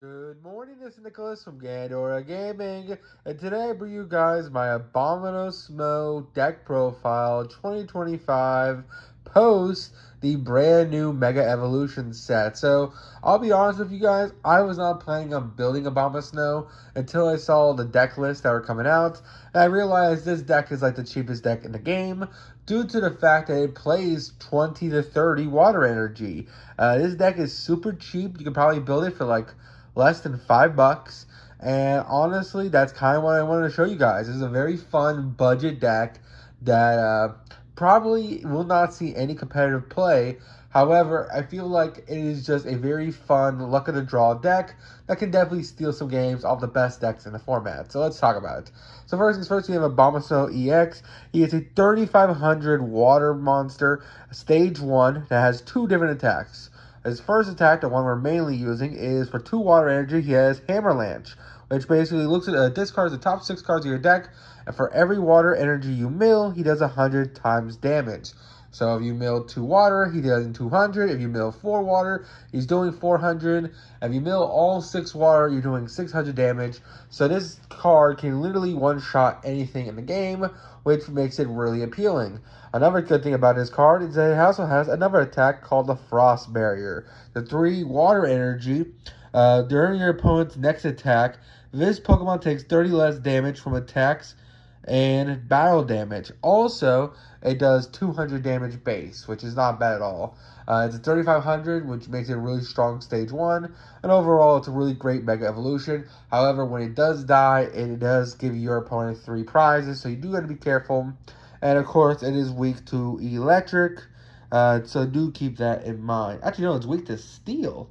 Good morning, this is Nicholas from Gandora Gaming, and today I bring you guys my Abomasnow deck profile 2025 post the brand new Mega Evolution set. So, I'll be honest with you guys, I was not planning on building Abomasnow until I saw the deck lists that were coming out, and I realized this deck is like the cheapest deck in the game due to the fact that it plays 20 to 30 water energy. This deck is super cheap. You can probably build it for like less than $5. And honestly, that's kind of what I wanted to show you guys. This is a very fun budget deck that probably will not see any competitive play. However, I feel like it is just a very fun luck of the draw deck that can definitely steal some games off the best decks in the format. So let's talk about it. So first things first, we have Abomasnow EX. He is a 3500 water monster, stage 1, that has 2 different attacks. His first attack, the one we're mainly using, is for 2 water energy. He has Hammerlanche, which basically looks at discards the top 6 cards of your deck, and for every water energy you mill, he does 100 times damage. So if you mill 2 water, he does 200. If you mill 4 water, he's doing 400. If you mill all 6 water, you're doing 600 damage. So this card can literally one-shot anything in the game, which makes it really appealing. Another good thing about this card is that it also has another attack called the Frost Barrier. The 3 water energy, during your opponent's next attack, this Pokemon takes 30 less damage from attacks and battle damage. Also, it does 200 damage base, which is not bad at all. It's a 3500, which makes it a really strong stage 1, and overall, it's a really great Mega Evolution. However, when it does die, it does give your opponent 3 prizes, so you do have to be careful. And of course, it is weak to electric, so do keep that in mind. Actually, no, it's weak to steel.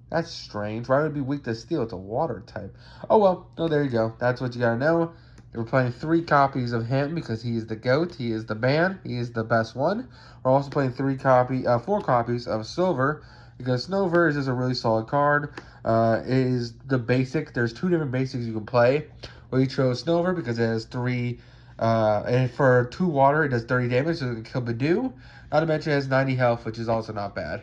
That's strange. Why would it be weak to steel? It's a water type. Oh well, no, there you go. That's what you gotta know. We're playing 3 copies of him because he is the GOAT. He is the man. He is the best one. We're also playing 4 copies of Silver because Snover is just a really solid card. It is the basic. There's 2 different basics you can play. We chose Snover because it has 3. And for 2 water, it does 30 damage, so it can kill Badoo. Not to mention it has 90 health, which is also not bad.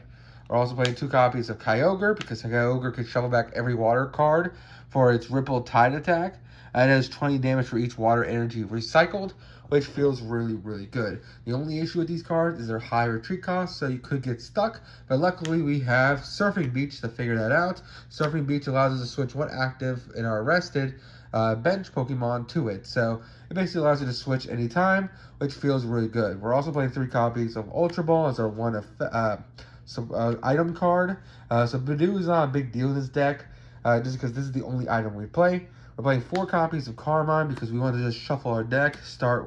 We're also playing 2 copies of Kyogre because Kyogre can shovel back every water card for its Ripple Tide attack. And it has 20 damage for each water energy recycled, which feels really, really good. The only issue with these cards is their high retreat cost, so you could get stuck. But luckily, we have Surfing Beach to figure that out. Surfing Beach allows us to switch one active in our rested bench Pokemon to it. So it basically allows you to switch anytime, which feels really good. We're also playing 3 copies of Ultra Ball as our one item card. So Badoo is not a big deal in this deck, just because this is the only item we play. We're playing 4 copies of Carmine because we want to just shuffle our deck.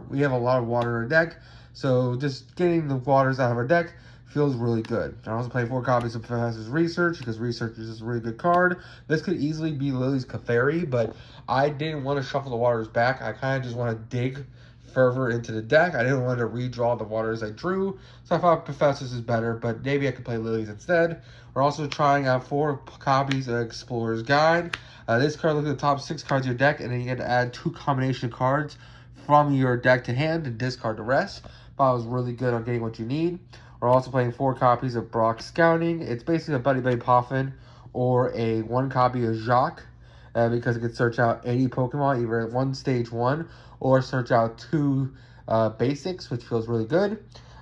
We have a lot of water in our deck, so just getting the waters out of our deck feels really good. I'm also playing 4 copies of Professor's Research because Research is just a really good card. This could easily be Lily's Clefairy, but I didn't want to shuffle the waters back. I kind of just want to dig further into the deck. I didn't want to redraw the waters I drew, so I thought Professor's is better, but maybe I could play Lily's instead. We're also trying out 4 copies of Explorer's Guide. This card looks at the top 6 cards of your deck, and then you get to add 2 combination cards from your deck to hand and discard the rest. Thought it was really good on getting what you need. We're also playing 4 copies of Brock Scouting. It's basically a Buddy Buddy Poffin or a 1 copy of Jacques, because it can search out any Pokemon, either at 1 stage 1 or search out 2 basics, which feels really good.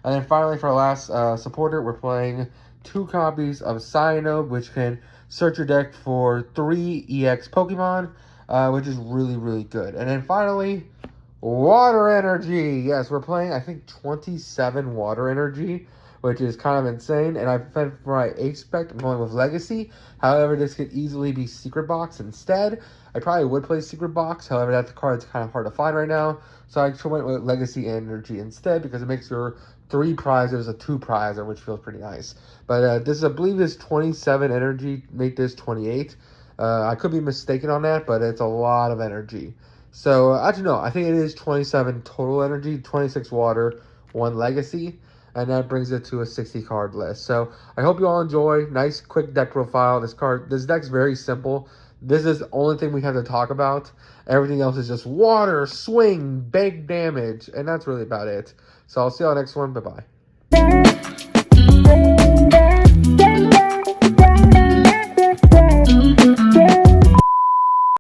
And then finally, for our last supporter, we're playing 2 copies of Cyanobe, which can search your deck for 3 EX Pokemon, which is really, really good. And then finally, Water Energy. Yes, we're playing, I think, 27 Water Energy, which is kind of insane. And for my H-Spec, I'm going with Legacy. However, this could easily be Secret Box instead. I probably would play Secret Box. However, that card's kind of hard to find right now. So I actually went with Legacy Energy instead because it makes your 3 prizes a 2 prizer, which feels pretty nice. But this, I believe, is 27 energy. Make this 28. I could be mistaken on that, but it's a lot of energy. So, actually, no, I think it is 27 total energy, 26 water, 1 legacy, and that brings it to a 60 card list. So, I hope you all enjoy. Nice, quick deck profile. This deck's very simple. This is the only thing we have to talk about. Everything else is just water, swing, big damage, and that's really about it. So, I'll see you all next one. Bye-bye.